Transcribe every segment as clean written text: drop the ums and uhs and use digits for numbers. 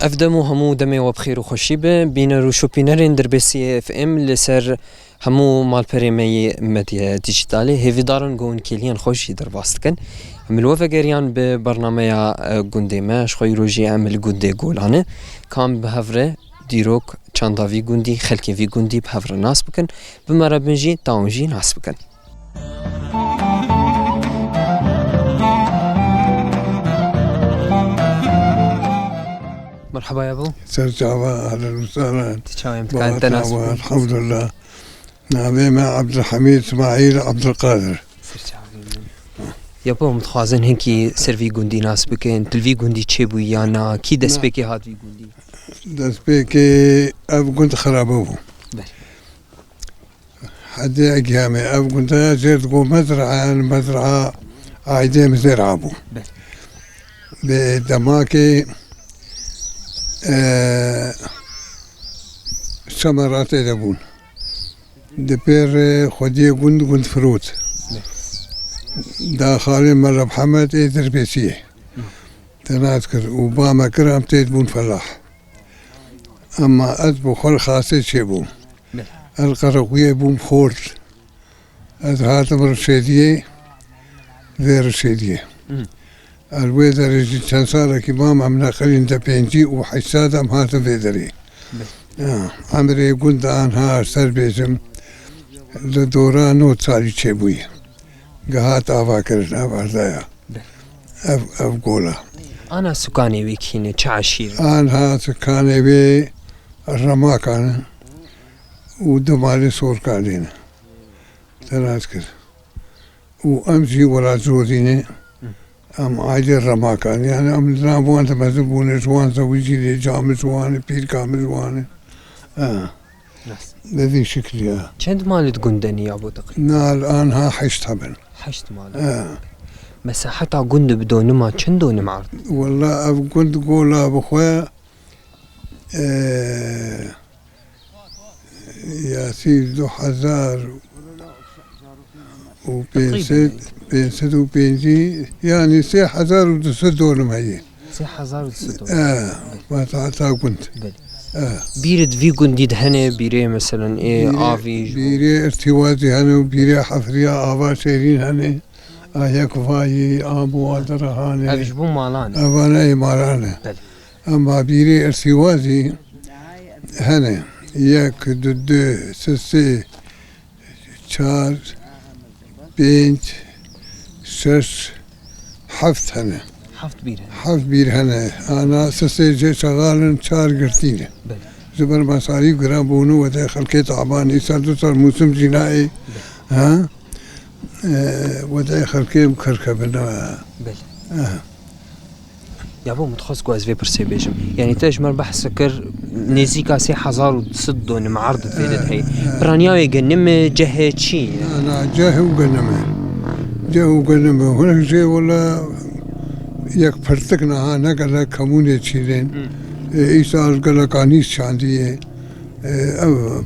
افدمو همو دمي وبخير وخوشي بين روشوبينرين دربسي اف ام لسر همو مال بريمي مديا ديجيتالي هيفي دارن جون كيليان خوشي درباستكن ملوفا جريان ببرنامج جوندي ماش خوي روجي عمل جوندي جولانه كان بهفره ديروك چاندا في جوندي خلكي في جوندي بهفره ناس بكن بمرا بنجي تاونجي ناس بكن. مرحبا يا ابو. سرجعوا اهلا وسهلا. تشاوي متكانت ناس. الحمد لله. نعم عبد الحميد اسماعيل عبد القادر. يا ابو متخازن هنكي سيرفي جوندي ناس بكن تلفي جوندي تشيبو يانا كي دسبيكي هاد في جوندي. دسبيكي اب كنت خرابو. حدي اقيامي اب كنت جيت قو مزرعه عايدة مزرعه ابو. بدماكي ثمرات دبون دبير خدي قند فروت داخل مرة محمد إدر بيسيه تناذكر وباما كرام تيدبون فلاح أما أدبو خل خاصة شبون القروية بوم خورد أدهاتم رشيدية ذي رشيدية الويدر يجي تنصار كمام عم ناقلين دبينجي وحسادة مهات فيدري عمري قند عنها سربيزم لدوران وتصالي تشيبوي قهات أفاكرن أفردايا أف قولا أنا سكاني ويكيني تعشير أنا سكاني وي الرماكان ودمالي صور كالين تناذكر وأمشي ولا زوريني أم عاجل الرماكان يعني أم نابوان تمزبون جوان سويجي لي جام جوان بير كام جوان لذي شكلي چند مالت قندني يا أبو تقريبا؟ نال آنها حشت هبن حشت مالت مساحة قند بدون ما چندون معرض؟ والله أب كنت قولا بخويا يا سيد 2000 بينسد وبينجي يعني 6200 معي 6200 ما تعطى كنت بيرد في قندي دهنه بيري مثلا ايه آفي بيري ارتوازي هنه وبيري حفرية آبا شيرين هنه يكفاي آبو وادره هنه أبجبون مالانه أبانا مالانه أما بيري ارتوازي هنه يك دو سسي چار بينج شش حفت هنه حفت بير هنه أنا سسي شغالن شار قرتينه زبر مصاريف قرام بونو وده خلقي طعباني صار موسم جنائي ها وده خلقي مكركبنا يا ابو متخصص كواز في برسي بيجم يعني تجمر بحث سكر نزيكا 6000 معرض في هي برانياوي جنم جهه شي انا جهه وجنم هناك شيء ولا يك فرتكنا انا قال كمونه شيلين ايسال قال كانيس شانديه او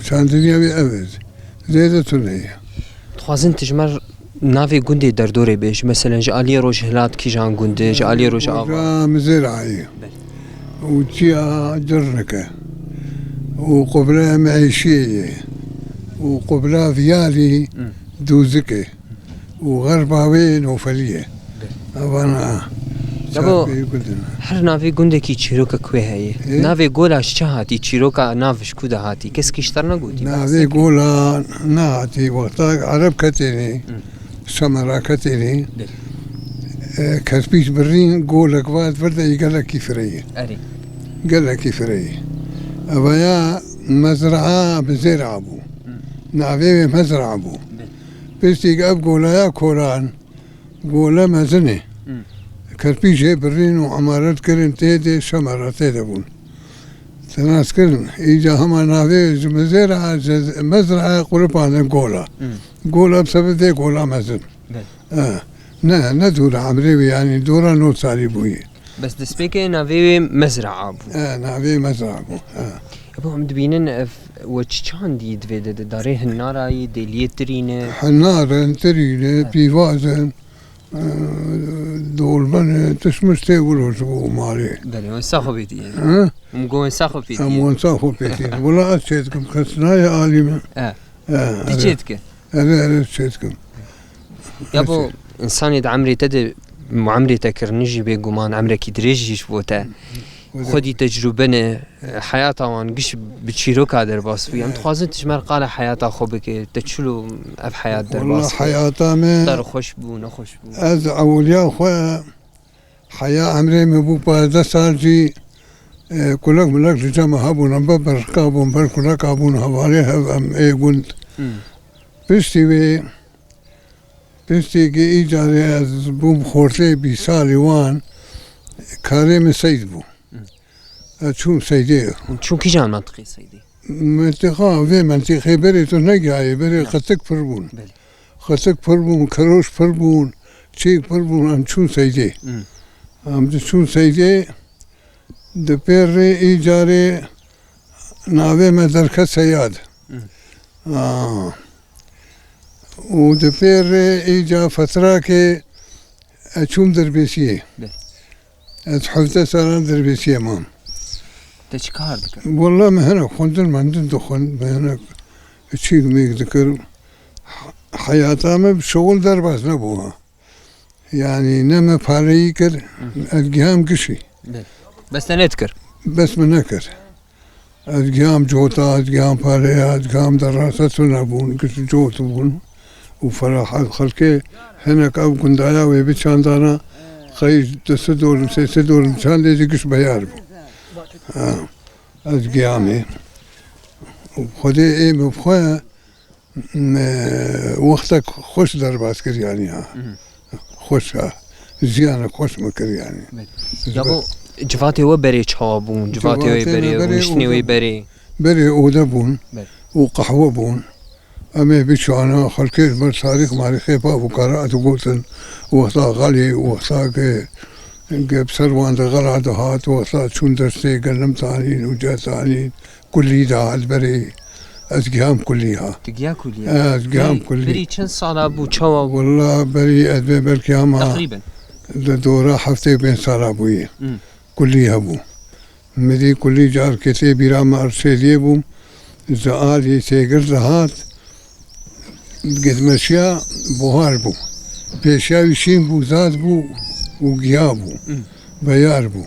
شانديه ابد زيادة تنيه تخازن تجمر نافي قندي دردوري بيش مثلا جالي روج هلات كي جان قندي جالي روج آبا مزرعي وجيا جركة وقبلها معيشية وقبلها فيالي دوزكة وغربها وين وفلية أبانا دابو هر نافي قندي كي تشيروكا كوي هاي نافي قولا شهاتي تشيروكا نافش كودا هاتي كس كيشترنا قودي نافي قولا ناتي وقتاك عرب كتيني سمرا كتيري كسبيش برين قولك بعد فردا يقال كيفريه قال كيفريه أبايا مزرعة بزرع أبو نعفي مزرعة أبو بس يقاب قولا يا كوران قولا مزني كسبيش برين وعمارات كرن تيدي سمرا تيدبون تناس كرن إيجا هما نعفي مزرعة قربان قولا بسبب ذي قولا مزن ندور عمري يعني دورا نو صاري بوي بس دسبيكي نافي مزرعة ابو نافي مزرعة ابو ابو عم دبينن وچان دي دفيد داري هناراي ديليترينه هنارن ترينه بيوازن دول بن تشمش تقولوا شو مالي بله وين ساخو بيتي يعني ها مقوين ساخو بيتي امون صافو بيتين ولا اتشيتكم خسنايا عالمة تيجيتك انا اتشيتكم يابو انسان يد عمري تدي معمري تكرنجي بيقومان عمرك يدريجي شبوتا خودي تجربة حياته وان قش بتشيروك هذا باس في أنت خوازن تجمر قال حياته خوبك تشلو أف حياة در والله باس حياته ما دار خوش بو نخوش بو از اولياء خويا حياة عمري مبو بعد سالجي كلك ملك لجمع هبو نبى بركابون بركلك هبون هوالي هم قلت بستي كي إيجاري از بوم خورتي بسالي وان كاري من سيد بو شو سيدي شو كي جان منطقي سيدي منطقة في منطقة بري تنقعي بري خطك فربون خطك فربون كروش فربون چيك فربون ام شو سيدي ام شو سيدي دپيري إيجاري ناوي مدركة سياد ودپيري إيجا فترة كي أشوم دربيسية أتحفظ سنة دربيسية مام تشكار ذكر والله ما هنا خندن مندن دخن ما هنا شيء ميك ذكر حياتها ما بشغل درباس نبوها يعني نما فاريكر الجهام كشي بس نذكر بس منكر الجهام جوتا الجهام فاري الجهام دراسة نبون كش جوت بون وفرح خلكي هنا كأو كندايا ويبيشان دانا خيج تسدول سيسدول مشان ليجي كش بياربو از قيامي وخدي ايه مبخويا وقتك خوش دربات كر يعني خوش زيانة خوش مكر يعني يابو جفاتي وبري تشابون جفاتي وبري ومشني وبري بري اودبون وقحوة بون أمي بيشانا خلكي مرساريخ ماري خيبا وقراءة وقوتن وقتا غالي وقتا جاب سروان غلع دهات وصلت شون درسي قلم ثانيين وجا ثانيين كلي ده البري أزقام كليها تقيا كليها أزقام كلي بري كم صار أبو تشوا والله بري أدبي بالكيامة تقريبا دورة حفتي بين صار أبوي كلي أبو مدي كلي جار كتي برام أرسلي بوم زعال يسيقر دهات قد مشيا بوهار بو بيشا يشين بو زاد بو وقيابو بياربو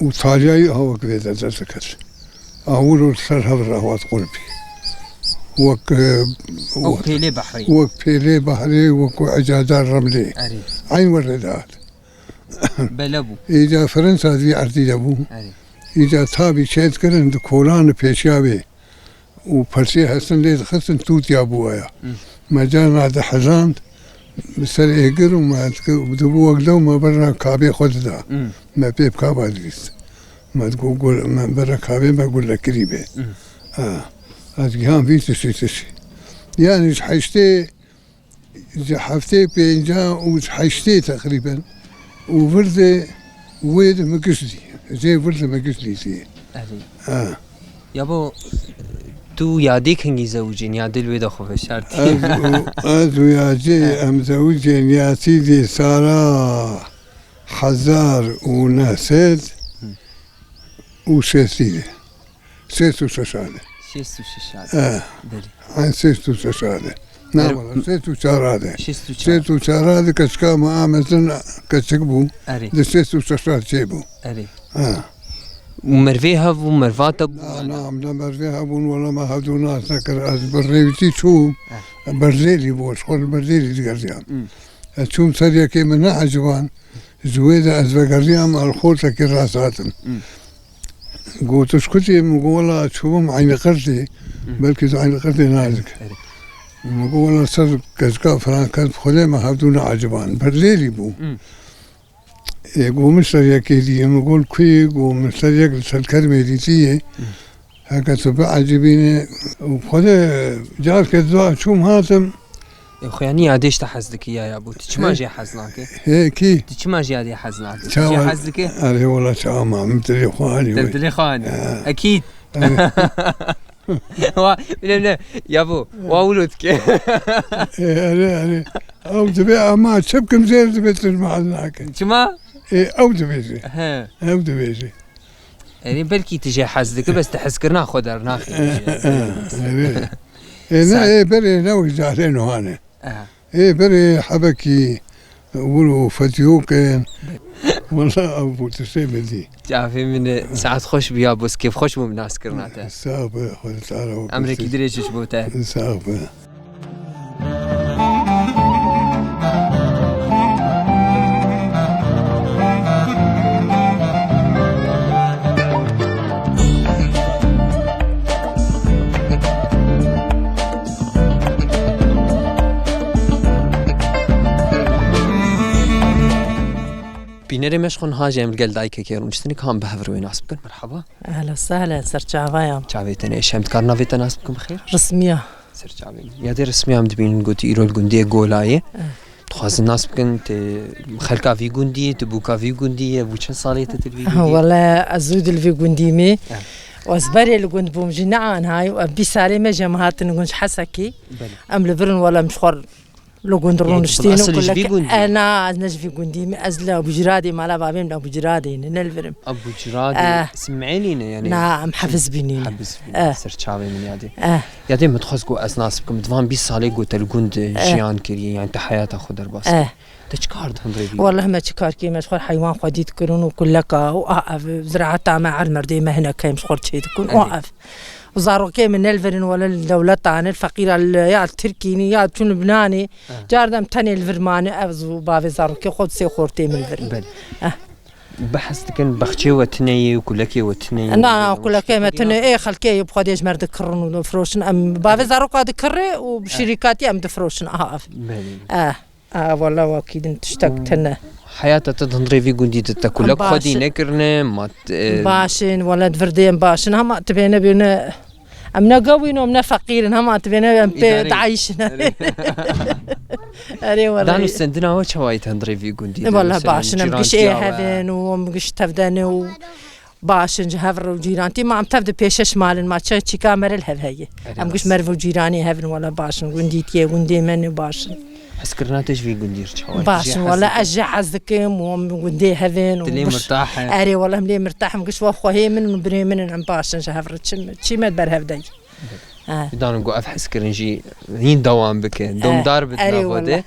وطالعي هو كذا تذكر أول سرها الرهوات قلبي وك بيلي بحري بيلي بحري وك عجادار رملي عين وردات بلبو إذا فرنسا دي أرضي جابو إذا تابي شيت كرن دكولان بيشابي وفرسي حسن ليد خسن توت يابو آيا مجانا هذا حزان بسر إيجر وما بدو وقدو ما برا كابي خود دا ما بيب كابا دريس ما تقول ما برا كابي ما أقول لك قريبة أتجهم في تشي يعني حشتي حفتي بينجا وحشتي تقريبا وفرد ويد مقصدي زي فرد مقصدي زي يابو تو يادي كنجي زوجين يادي الويدا خوف شارتي أزو ياجي أم زوجين يا سيدي سارة حزار وناسد وشاسيدي سيستو شاشادة شيستو شاشادة عن سيستو شاشادة نعم والله سيستو شارادة سيستو شارادة كشكا ما آمزن كشكبو ده سيستو شاشادة جيبو ومرفيها ومرفاتا نعم لا مرفيها بون ولا ما هادو ناس نكر بريوتي شو برزيلي بوش خور برزيلي تقريام تشوم سريا كي من عجبان زويدة أزبقريام الخوطة كراساتن قلت اسكتي مقولة تشوم عين قرتي بلكي عين قرتي نازك مقولة سر كزكا فرانكات بخلي ما هادو عجبان برزيلي بو يقوم مستريا كيدي يقول كوي يقوم مستريا الكلمة دي هكذا تبع عجبيني وخذ جار كذا شو مهاتم يا أخي يعني عاديش تحزلك يا أبو تشما جي حزناك هيكي تشما جي عادي حزناك جي حزلك أنا والله شاما مدري خواني مدري خواني أكيد لا يا أبو وأولدك أنا او دبي اما تشبكم زير دبي تجمع هناك شما؟ او دبي ها او دبي يعني بلكي تجي حاسدك بس تحس كرنا خدر ناخي ايه بري ناوي زعلان هاني ايه بري حبكي ولو فتيوكن والله ابو تسيب دي تعرفي من ساعات خوش بيا بس كيف خوش مو بناس كرناته صعب خذ تعالوا امرك دريش شبوته صعب بينري مشخون هاجم القلد ايك كيرون شتني كان بهفر وين اسبكن مرحبا اهلا وسهلا سرچاويا چاويتني شمت كارنا في تناسبكم بخير رسميه سرچاوي يا دي رسمي عم تبين قلت ايرو الجنديه جولاي تخاز الناس بكن خلكا في جندي تبوكا في جندي ابو شن صاليه تلفي والله ازود الفي جنديمي واسبري الجند بوم جنعان هاي وابي سالمه جماعات نقول حسكي ام لبرن ولا مشخر لو جندرون شتينو كلك انا نجفي جندي ازلا ابو جرادي مالا بابين ابو جرادي نلفرم ابو جرادي سمعيني يعني نعم حفظ بيني حفظ سرچاوي من يادي يادي متخزكو اسناس بكم دفان 20 سالي قلت الجند جيان كري يعني حياته خضر بس تشكار هندري والله ما تشكار كي مشخر حيوان خديت كرون وكلك وقف زراعه مع المردي ما هنا كاين مشخر شي تكون وقف وزاروكي من الفرن ولا الدولة تاعنا الفقيرة يا التركيني يا تون لبناني جاردم تاني الفرماني أفزو بافي زاروكي خود سي خورتي من الفرن بحثت كان بختي وتني وكلكي وتني أنا كلكي ما تني إيه خلكي يبقى ديج مرد كرن وفروشن أم بافي زاروكا دكري وبشركاتي أم دفروشن والله واكيد تشتقتنا حياتها تدهندري في جندي تتكلك خدي نكرنا ما باشن ولا دفردين باشن هم تبينا بينا أمنا قوين وأمنا فقيرين هم تبينا تعيشنا أري والله دانو سندنا وش هواي تهندري في جندي والله باشن مقش إيه هذين ومقش تفدنا باشن جهفر وجيرانتي ما عم تفد بيشش مالن ما تشي كاميرا الهي مقش مرف وجيراني هفن ولا باشن جنديتي جندي من باشن حسكرناتش في قندير شوي باش ولا أجي حزكم وندي هذين تلي مرتاحة أري والله ملي مرتاح مقش وخوهي من بري من عم باش نجهفرت شي ما تبرها بدي دانو نقف حسكرنجي هين دوام بك دوم دار بتنافده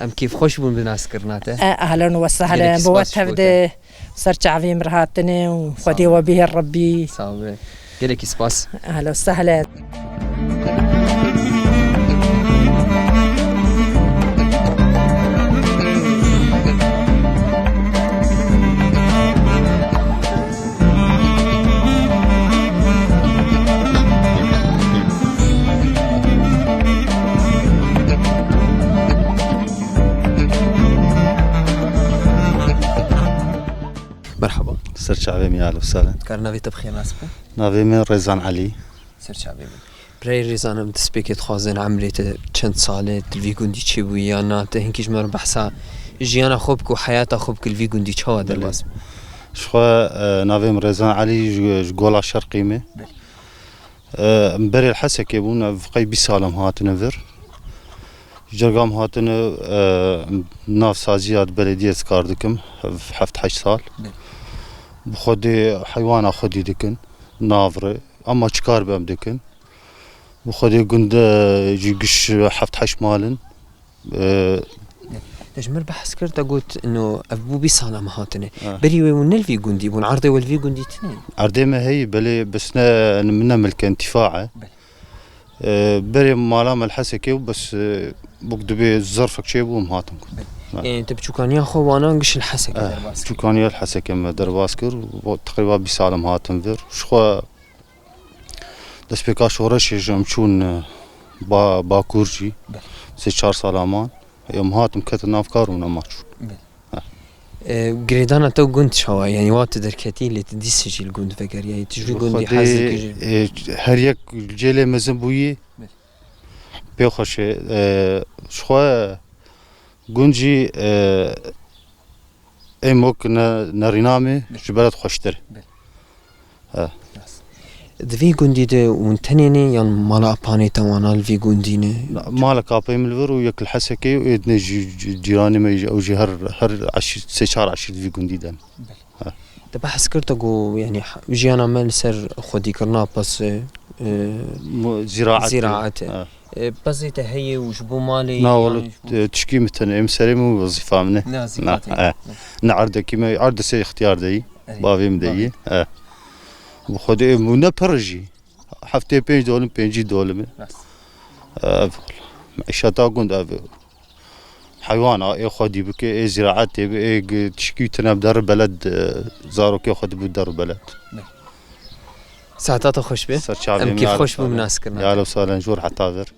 أم كيف خوش بون بناس كرناته أهلا وسهلا بوات هفده صرت عفي مرهاتني وخدي وبه الربي صعب قالك سباس أهلا وسهلا مرحبا سرچاوي مي اهلا وسهلا كارنافي تبخير ناسبه نافي من ريزان علي سرچاوي برای ریزانم تسبیکت خوازن عملیت چند ساله تلوی گندی چی بوی نه ته هنگیش مر بحثا جیانا خوب کو حیاتا خوب کلوی گندی چه در باز شخوا نافي من ريزان علي جولا شرقيمه مبري الحسك يبون في بسالم هاتنا فر جرقام هاتنا ناف سازيات بلدية كاردكم في حفت 8 سال بخدي حيوان اخدي دكن نافري اما چكار بهم دكن بخدي قند جيقش حفت 8 مالن تجمر بحث كرت قلت انه ابو بيصالة هاتنا بري ونل في جندي بون عرضي والفي جندي اثنين عرضي ما هي بلي بس منا ملك انتفاعه بري مالام الحسكي وبس بقدبي ظرفك شيء بو مهاتن يعني انت بتشوكانيا خو وانا قش الحسكي شوكانيا الحسكي ما درباسكر تقريبا بيصالة هاتن فير شخوا دس بيكا شورش جمشون باكورجي سي 4 سالامان يوم هاتم كت نافكار ونماتش جريدانا تو جند شوا يعني وقت دركتي اللي تديسج الجند فكر يعني تجري جندي حازك هريك جيله مزنبوي بيخش شخوا جنجي اي موك نرينامي جبلت خوشتر ذي جندي ده وانتنيني يعني مالا أباني توانا الفي جندينه مالك أبي ملفر وياك الحسكي ويدنا جيراني ما يجي أو جي هر عشر سشار عشر في جندي دان. تبع حسكرتكو يعني جيانا مال سر خدي كرنا بس زراعة بس هي وجبو مالي ناول تشكي مثلا مسري مو وظيفة منه نازي نعرض كيما عرض سي اختيار داي بافي مدي وخدي منا برجي حفتي بينج دولم بينجي دولم معيشتا قند حيوان اي خدي بك اي زراعات اي تشكي تناب دار بلد زارو كي خدي بدار بلد ساعتها خوش به ام كيف خوش بو ناس كرنا يا لو سالن جور حتى غير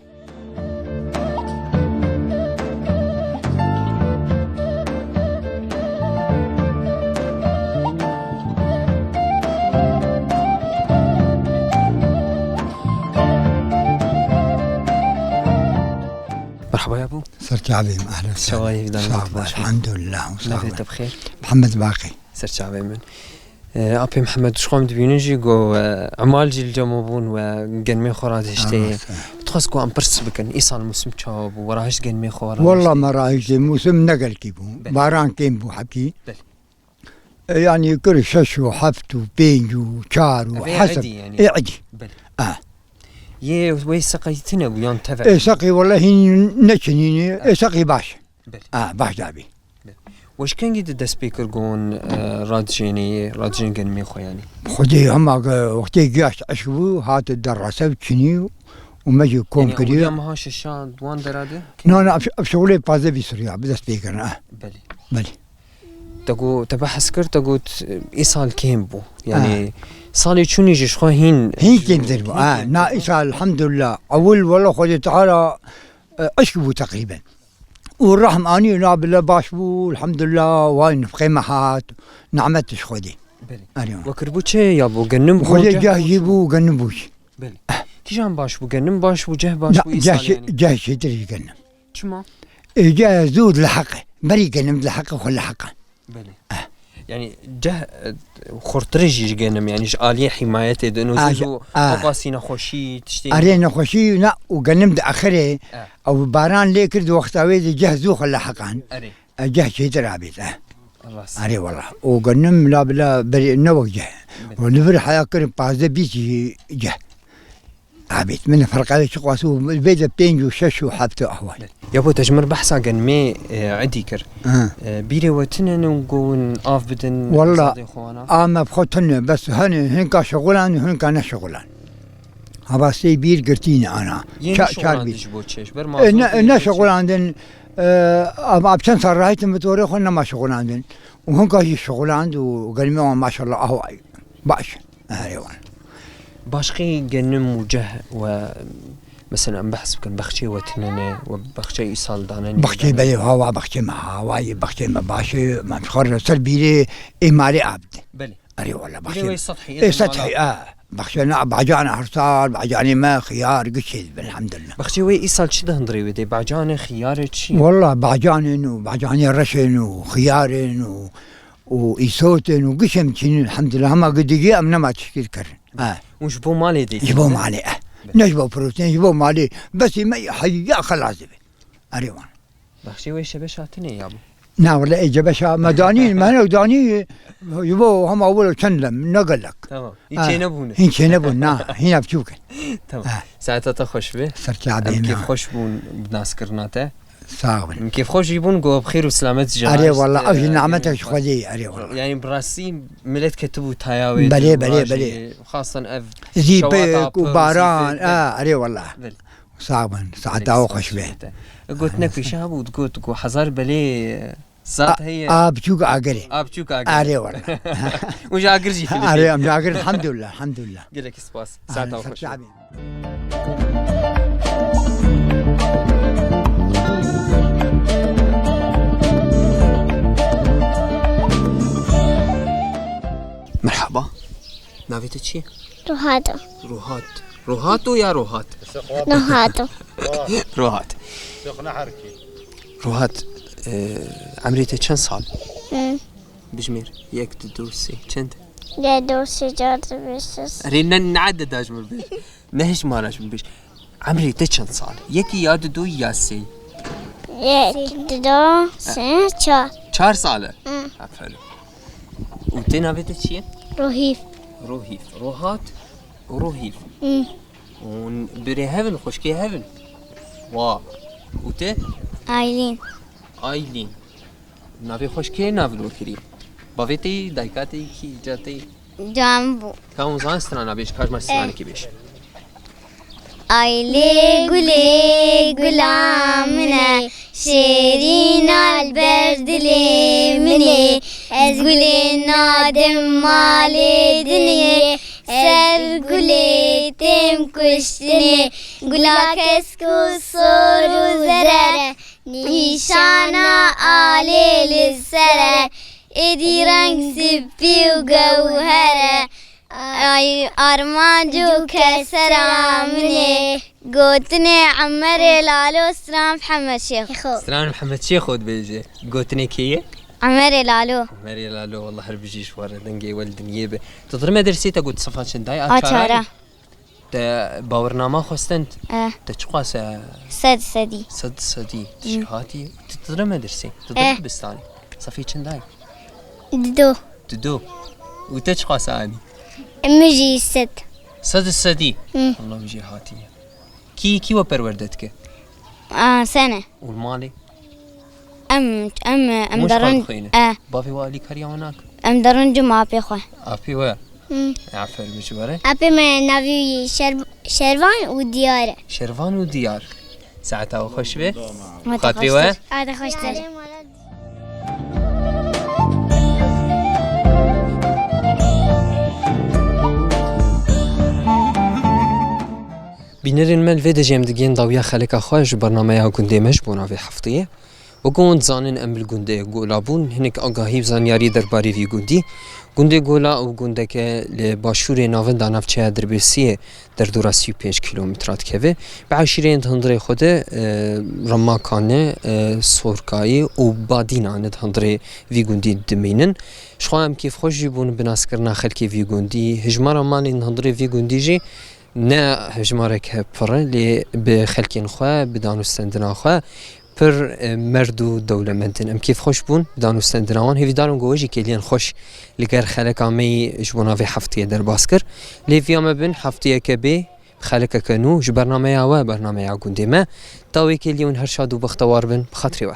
مرحبا يا ابو صرت عظيم اهلا وسهلا شوايف دارك الحمد لله نافيت بخير محمد باقي صرت عظيم ابي محمد شخوم دبينجي جو عمال جيل جمبون وجنمي خورات هشتي تخصكو ام برس بكن ايصال موسم تشاب وراهش جنمي خورات والله ما راهش موسم نقل كيبو باران كيمبو حكي يعني كل شش وحفت وبينج وشار وحسب يعني عدي يه ويسقيتنا ويان تفع ايه سقي والله نشنيني ايه سقي باش باش دابي واش كان قد سبيكر قون رادجين جنمي خو يعني خدي هما وقتي جاش اشبو هات الدراسه وتشني ومجي كوم يعني كدير ما هاش الشان دوان دراده انا بشغلي بازي في سوريا بدا سبيكر بلي تقو تبحث كر تقو ايصال كيمبو يعني صالي شوني جيش خو هين كيم دربو نا ايصال الحمد لله اول والله خدي تعالى اشبو تقريبا والرحم اني لا بالله باشبو الحمد لله واين في قيمحات نعمتش خدي بلي وكربوتشي يابو جنم خدي جاه جيبو جنبوش بلي كي جان باشبو جنم باشبو جه باشبو ايصال يعني جاه شتري جنم شما جاه زود لحقه بري جنم لحقه ولا حقه بلي يعني جه خرطرجي جنم يعني آلية حمايته دنو زو قاسينا خوشي تشتي ارينا خوشي نا وجنم ده اخره او باران ليكر دو وقت اوي جه زو خلا حقان جه شتري عبيد اري والله وجنم لا بلا بري نوجه ونفر حياه كريم بازه بيجي جه عبيد من فرق على شقواسو البيت بتنجو ششو حبته احوال يابو تجمر بحثا جنمي عدي كر بيري وتنن وقون اف بدن والله اما بخوتن بس هنكا شغلان وهنكا نشغلان هذا سي بير قرتيني انا شار بيش نا شغلان دن ابا بشن صراحه متوري خلنا ما شغلان دن وهنكا شغلان وقلمي ما شاء الله اهواي باش ايوه باشقي جنم وجه ومثلا بحث كان بخشي وتنني وبخشي إيصال دانني بخشي بلي هوا بخشي ما هواي بخشي ما باشي ما بخور سلبي إمالي عبد بلي أري والله بخشي سطحي سطحي بخشي بعجاني حرصال بعجاني ما خيار قشي الحمد لله بخشي وي إيصال شي دهندري ودي بعجاني خيار شي والله بعجاني رشن وخيار وإيسوتن وقشم شنو الحمد لله ما قد يجي أمنا ما تشكيل كر وش بو مالي دي يبو مالي نجبو بروتين يبو مالي بس ما حيا خلاص أريوان بخشي وي شبشاتني يا ابو نا والله اجى باشا مدانين ما هنا داني يبو هم اول كنلم نقول لك تمام ينبون ينبون هنا بشوك تمام ساعتها تخش به صرت عبين كيف خوش بون بناس كرناته صاغبن كيف خوش يبون جو بخير وسلامت جماعه اري والله اجي نعمتك خدي اري والله يعني براسي ملت كتبوا تاياوي بلي خاصه اف زيبك وباران اري والله صاغبن ساعتها وخش به قلت نكفي شاب وتقول حزار بلي صارت هي بشوك اقري اري والله وش اقرجي في اري ام اقري الحمد لله قال لك سباس ساعتها وخش مرحبا نافيتك شي؟ روهاتو يا روهات؟ روهات روهات عمريتك كم صال؟ بجمير ياك تدرسي كنت؟ قدو سجاد بسس رينا نعدد اجمل بيش نهش ما نجم بيش عمري تشن صار يكي ياد دو ياسي دو سنة چار 4 ساله حلو وتنا بيت چيه روحيف روهيف روهات وروهيف وبري هيفن خوشكي هيفن وا وتي آيلين آيلين نافي خوشكي نافلو كري بافيتي دايكاتي كي جاتي جامبو كم زمان استرانا بيش كاش ما استرانا كي بيش آيلي قولي قلامنا شيرين البرد لي مني از قولي نادم مالي دنيا سر قولي تم كشتني قولا كسكو صور وزرر نيشانا آلي للسر ادي رنگ سبي وقوهر اي ارمانجو كسرا مني قوتني عمر لالو سلام محمد شيخ سلام محمد شيخ ود بيجي قوتني كيه عمر لالو مري لالو والله هرب جيش ورا دنجي ولدني به تضر مدرسي تقول صفات شنداي اشاره تا باورنامه خستنت تشقاس سدي صدي شهاتي تضر مدرسي تضر بستاني صفي شنداي دو وتشقاس عادي مجي ست السدي والله مجي هاتي كي وبروردتك سنة والمالي ام مش درن خالخينه بافي والي كريا هناك ام درن جمعة بيخوة ابي ويا عفر مشوره ابي ما نبي شروان وديار شروان وديار ساعتها خوش به خاطري ويا هذا خوش ترى بینرین مل ویده جیم دگین داویا خلک خواهش برنامه ها گنده مش بونا وی هفتیه و گوند زانن امل گنده گولا بون هنک آگاهی زانیاری درباری وی گندی گنده گولا و گنده که لباشور ناون دانفچه دربسیه در دورا 35 کیلومترات که به عشیره هندره خود رماکانه سورکایی و بادینانه هندره وی گندی دمینن شخواهم کیف خوش جیبون بناس کرنا خلکی وی گندی هجمار امان هندره وی گندی جی نه هجمارك بره لی به خلکین خواه بدانستندنا خواه پر مردو دولمندن ام کیف خوش بون بدانستندناوان هیوی دارم گوهجی کلین خوش لگر خلک آمی جبونا وی هفتیه در باسکر لی ویام بین هفتیه که بی خلک کنو جبرنامه ها و برنامه ها گنده ما تاوی کلیون هر شاد و بختوار بن بخاطری و